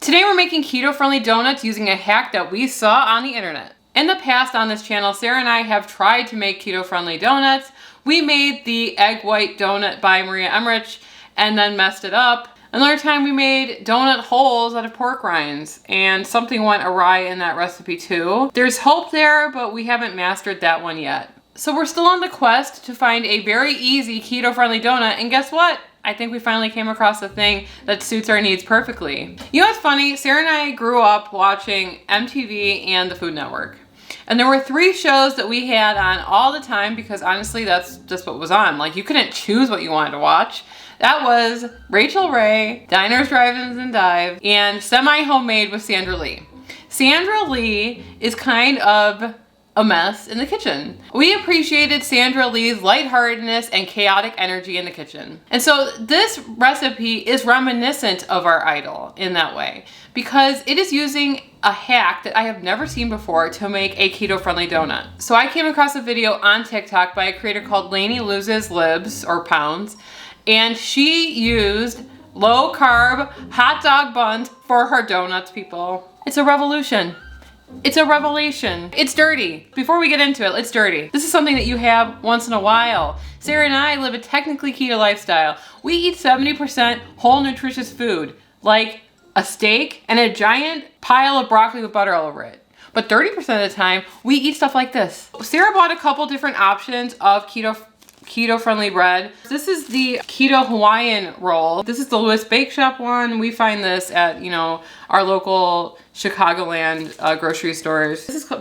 Today we're making keto-friendly donuts using a hack that we saw on the internet. In the past on this channel, Sarah and I have tried to make keto-friendly donuts. We made the egg white donut by Maria Emmerich and then messed it up. Another time we made donut holes out of pork rinds and something went awry in that recipe too. There's hope there, but we haven't mastered that one yet. So we're still on the quest to find a very easy keto-friendly donut, and guess what? I think we finally came across a thing that suits our needs perfectly. You know what's funny? Sarah and I grew up watching MTV and the Food Network. And there were 3 shows that we had on all the time because honestly, that's just what was on. Like, you couldn't choose what you wanted to watch. That was Rachel Ray, Diners, Drive-Ins, and Dive, and Semi-Homemade with Sandra Lee. Sandra Lee is kind of a mess in the kitchen. We appreciated Sandra Lee's lightheartedness and chaotic energy in the kitchen. And so this recipe is reminiscent of our idol in that way because it is using a hack that I have never seen before to make a keto-friendly donut. So I came across a video on TikTok by a creator called Lainey Loses Libs or Pounds, and she used low-carb hot dog buns for her donuts, people. It's a revolution. It's a revelation. It's dirty. Before we get into it, it's dirty. This is something that you have once in a while. Sarah and I live a technically keto lifestyle. We eat 70% whole nutritious food, like a steak and a giant pile of broccoli with butter all over it. But 30% of the time, we eat stuff like this. Sarah bought a couple different options of keto-friendly bread. This is the Keto Hawaiian roll. This is the Lewis Bake Shop one. We find this at, our local Chicagoland grocery stores. This is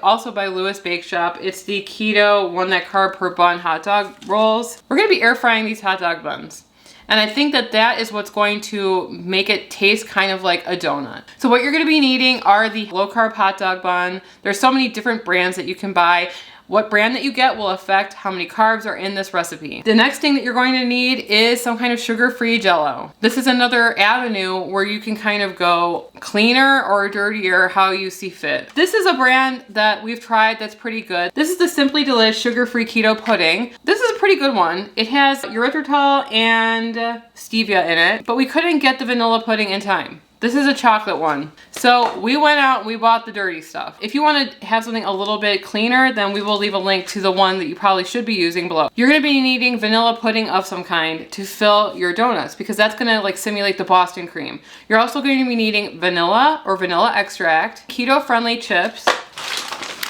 also by Lewis Bake Shop. It's the keto 1 net carb per bun hot dog rolls. We're gonna be air frying these hot dog buns. And I think that is what's going to make it taste kind of like a donut. So what you're gonna be needing are the low carb hot dog bun. There's so many different brands that you can buy. What brand that you get will affect how many carbs are in this recipe. The next thing that you're going to need is some kind of sugar-free Jell-O. This is another avenue where you can kind of go cleaner or dirtier, how you see fit. This is a brand that we've tried that's pretty good. This is the Simply Delish sugar-free keto pudding. This is a pretty good one. It has erythritol and stevia in it, but we couldn't get the vanilla pudding in time. This is a chocolate one. So we went out and we bought the dirty stuff. If you want to have something a little bit cleaner, then we will leave a link to the one that you probably should be using below. You're gonna be needing vanilla pudding of some kind to fill your donuts because that's gonna simulate the Boston cream. You're also going to be needing vanilla or vanilla extract, keto-friendly chips.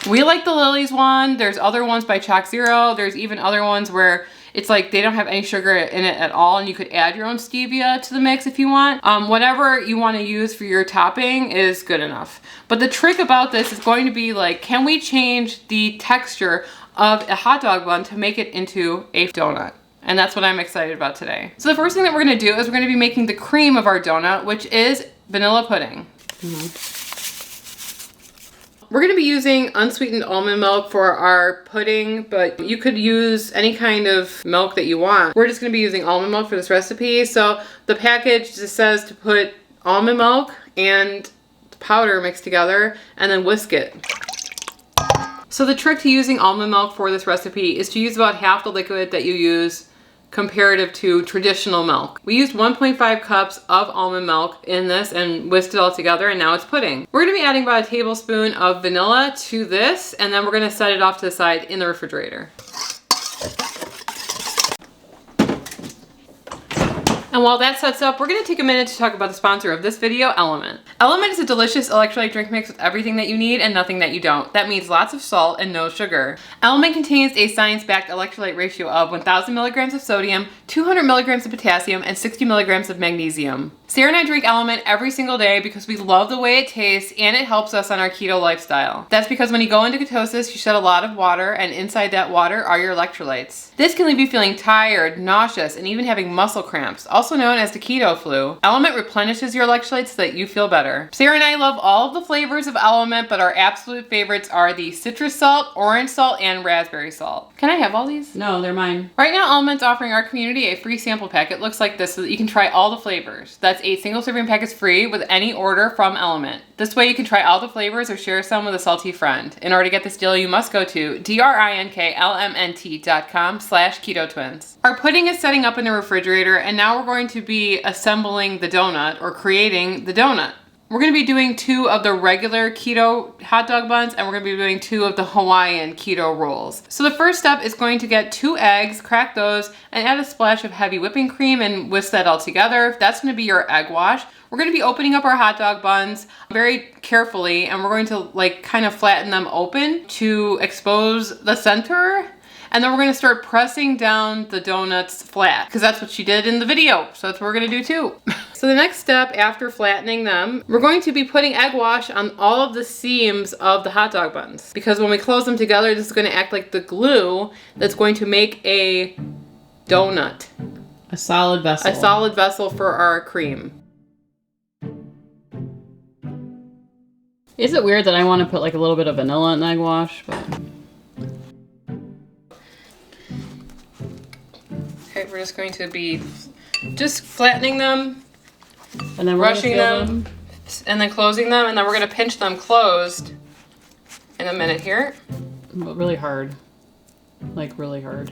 We like the Lily's one. There's other ones by Chalk Zero. There's even other ones where it's like they don't have any sugar in it at all, and you could add your own stevia to the mix if you want. Whatever you want to use for your topping is good enough. But the trick about this is going to be can we change the texture of a hot dog bun to make it into a donut? And that's what I'm excited about today. So the first thing that we're gonna do is we're gonna be making the cream of our donut, which is vanilla pudding. We're gonna be using unsweetened almond milk for our pudding, but you could use any kind of milk that you want. We're just gonna be using almond milk for this recipe. So the package just says to put almond milk and powder mixed together and then whisk it. So the trick to using almond milk for this recipe is to use about half the liquid that you use comparative to traditional milk. We used 1.5 cups of almond milk in this and whisked it all together, and now it's pudding. We're gonna be adding about a tablespoon of vanilla to this, and then we're gonna set it off to the side in the refrigerator. And while that sets up, we're gonna take a minute to talk about the sponsor of this video, Element. Element is a delicious electrolyte drink mix with everything that you need and nothing that you don't. That means lots of salt and no sugar. Element contains a science-backed electrolyte ratio of 1,000 milligrams of sodium, 200 milligrams of potassium, and 60 milligrams of magnesium. Sarah and I drink Element every single day because we love the way it tastes and it helps us on our keto lifestyle. That's because when you go into ketosis, you shed a lot of water, and inside that water are your electrolytes. This can leave you feeling tired, nauseous, and even having muscle cramps, also known as the keto flu. Element replenishes your electrolytes so that you feel better. Sarah and I love all of the flavors of Element, but our absolute favorites are the citrus salt, orange salt, and raspberry salt. Can I have all these? No, they're mine. Right now, Element's offering our community a free sample pack. It looks like this so that you can try all the flavors. That's 8 single serving packets free with any order from Element. This way you can try all the flavors or share some with a salty friend. In order to get this deal, you must go to drinklmnt.com/ketotwins. Our pudding is setting up in the refrigerator, and now we're going to be assembling the donut or creating the donut. We're going to be doing 2 of the regular keto hot dog buns, and we're going to be doing 2 of the Hawaiian keto rolls. So the first step is going to get 2 eggs, crack those, and add a splash of heavy whipping cream and whisk that all together. That's going to be your egg wash. We're going to be opening up our hot dog buns very carefully, and we're going to like kind of flatten them open to expose the center. And then we're going to start pressing down the donuts flat, because that's what she did in the video. So that's what we're going to do too. So the next step after flattening them, we're going to be putting egg wash on all of the seams of the hot dog buns. Because when we close them together, this is going to act like the glue that's going to make a donut. A solid vessel. A solid vessel for our cream. Is it weird that I want to put like a little bit of vanilla in the egg wash? But... Okay, we're just going to be just flattening them, and then brushing them, and then closing them, and then we're going to pinch them closed in a minute here. But really hard. Like really hard.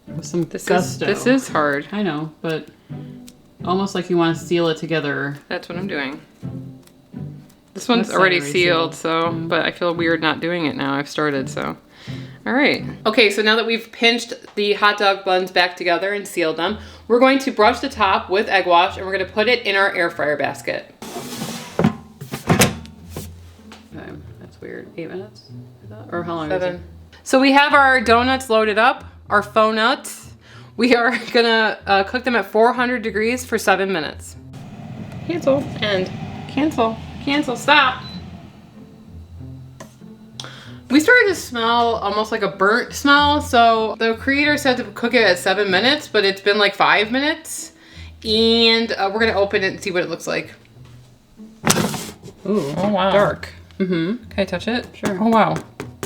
With some gusto. This is hard. I know, but almost like you want to seal it together. That's what I'm doing. This one's already sealed, so, but I feel weird not doing it now. I've started, so. All right. Okay, so now that we've pinched the hot dog buns back together and sealed them, we're going to brush the top with egg wash, and we're going to put it in our air fryer basket. Okay, that's weird. 8 minutes? Or how long 7. is it? So we have our donuts loaded up, our faux nuts. We are gonna cook them at 400 degrees for 7 minutes. Cancel and cancel. Cancel, stop. We started to smell almost like a burnt smell, so the creator said to cook it at 7 minutes, but it's been like 5 minutes. And we're gonna open it and see what it looks like. Ooh, oh wow. Dark. Mm-hmm. Can I touch it? Sure. Oh wow.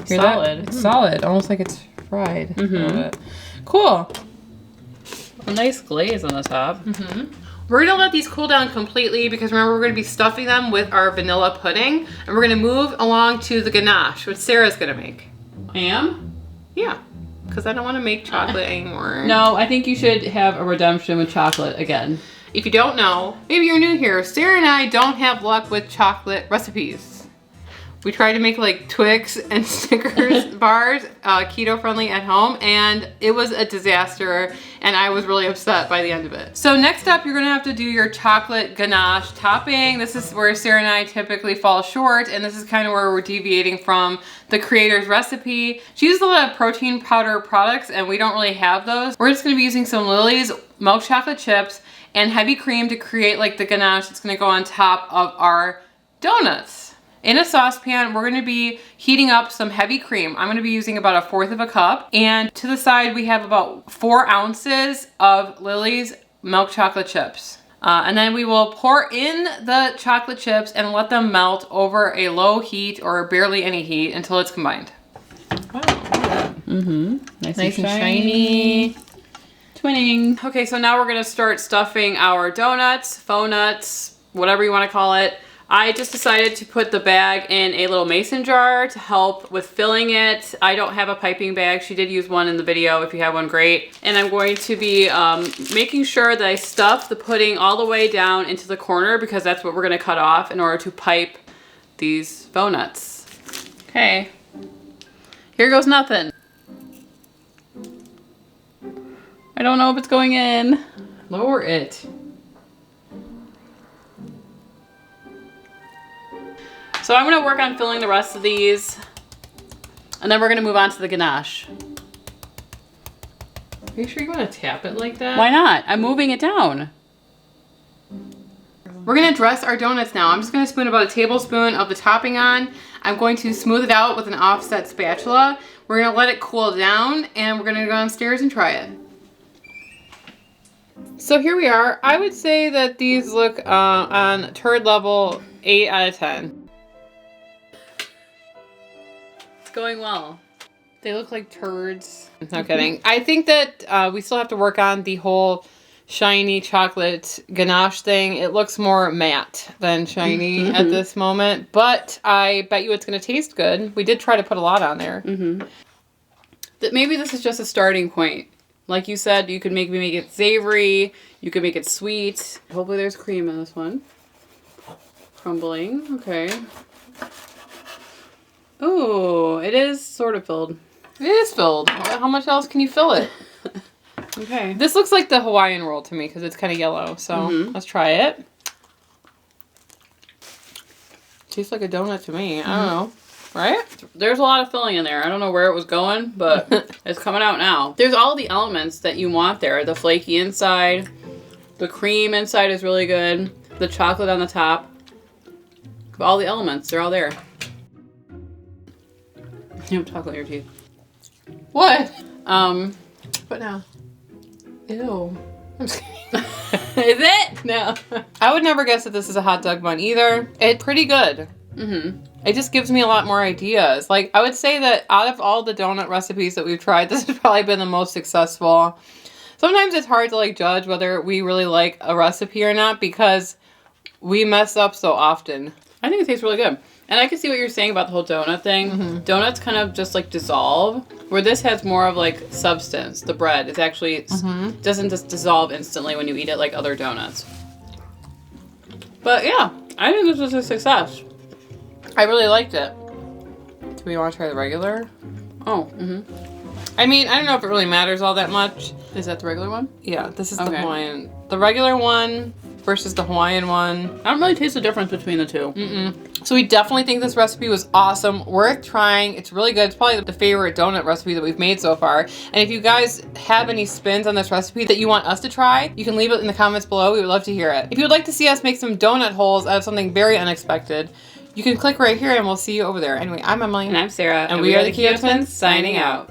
Hear solid. That? It's solid, almost like it's fried. Mm-hmm. Cool. A nice glaze on the top. Mm-hmm. We're gonna let these cool down completely because remember we're gonna be stuffing them with our vanilla pudding, and we're gonna move along to the ganache, which Sarah's gonna make. I am? Yeah, because I don't want to make chocolate anymore. No, I think you should have a redemption with chocolate again. If you don't know, maybe you're new here, Sarah and I don't have luck with chocolate recipes. We tried to make like Twix and Snickers bars, keto friendly at home, and it was a disaster, and I was really upset by the end of it. So next up, you're gonna have to do your chocolate ganache topping. This is where Sarah and I typically fall short, and this is kind of where we're deviating from the creator's recipe. She uses a lot of protein powder products, and we don't really have those. We're just gonna be using some Lily's milk chocolate chips and heavy cream to create like the ganache that's gonna go on top of our donuts. In a saucepan, we're gonna be heating up some heavy cream. I'm gonna be using about 1/4 cup. And to the side, we have about 4 ounces of Lily's milk chocolate chips. And then we will pour in the chocolate chips and let them melt over a low heat or barely any heat until it's combined. Wow, look at that. Mm-hmm. Nice and shiny. Twinning. Okay, so now we're gonna start stuffing our donuts, faux nuts, whatever you wanna call it. I just decided to put the bag in a little mason jar to help with filling it. I don't have a piping bag. She did use one in the video. If you have one, great. And I'm going to be making sure that I stuff the pudding all the way down into the corner because that's what we're gonna cut off in order to pipe these faux nuts. Okay, here goes nothing. I don't know if it's going in. Lower it. So I'm gonna work on filling the rest of these, and then we're gonna move on to the ganache. Are you sure you want to tap it like that? Why not? I'm moving it down. We're gonna dress our donuts now. I'm just gonna spoon about 1 tablespoon of the topping on. I'm going to smooth it out with an offset spatula. We're gonna let it cool down, and we're gonna go downstairs and try it. So here we are. I would say that these look on turd level 8 out of 10. Going well. They look like turds. No kidding. I think that we still have to work on the whole shiny chocolate ganache thing. It looks more matte than shiny at this moment, but I bet you it's going to taste good. We did try to put a lot on there. Maybe this is just a starting point. Like you said, you could maybe make it savory. You could make it sweet. Hopefully there's cream in this one. Crumbling. Okay. Oh, it is sort of filled. It is filled. How much else can you fill it? Okay. This looks like the Hawaiian roll to me because it's kind of yellow. So let's try it. Tastes like a donut to me. I don't know. Right? There's a lot of filling in there. I don't know where it was going, but it's coming out now. There's all the elements that you want there. The flaky inside. The cream inside is really good. The chocolate on the top. All the elements. They're all there. You have chocolate in your teeth. What? What now? Ew. I'm just kidding. Is it? No. I would never guess that this is a hot dog bun either. It's pretty good. Mm-hmm. It just gives me a lot more ideas. Like, I would say that out of all the donut recipes that we've tried, this has probably been the most successful. Sometimes it's hard to, like, judge whether we really like a recipe or not because we mess up so often. I think it tastes really good. And I can see what you're saying about the whole donut thing. Mm-hmm. Donuts kind of just, like, dissolve, where this has more of, like, substance. The bread is actually doesn't just dissolve instantly when you eat it like other donuts. But, yeah, I think this was a success. I really liked it. Do we want to try the regular? Oh, I mean, I don't know if it really matters all that much. Is that the regular one? Yeah, this is the Okay. Hawaiian. The regular one versus the Hawaiian one. I don't really taste the difference between the two. So we definitely think this recipe was awesome, worth trying. It's really good. It's probably the favorite donut recipe that we've made so far. And if you guys have any spins on this recipe that you want us to try, you can leave it in the comments below. We would love to hear it. If you would like to see us make some donut holes out of something very unexpected, you can click right here and we'll see you over there. Anyway, I'm Emily. And I'm Sarah. And we are the Keto Twins, signing out.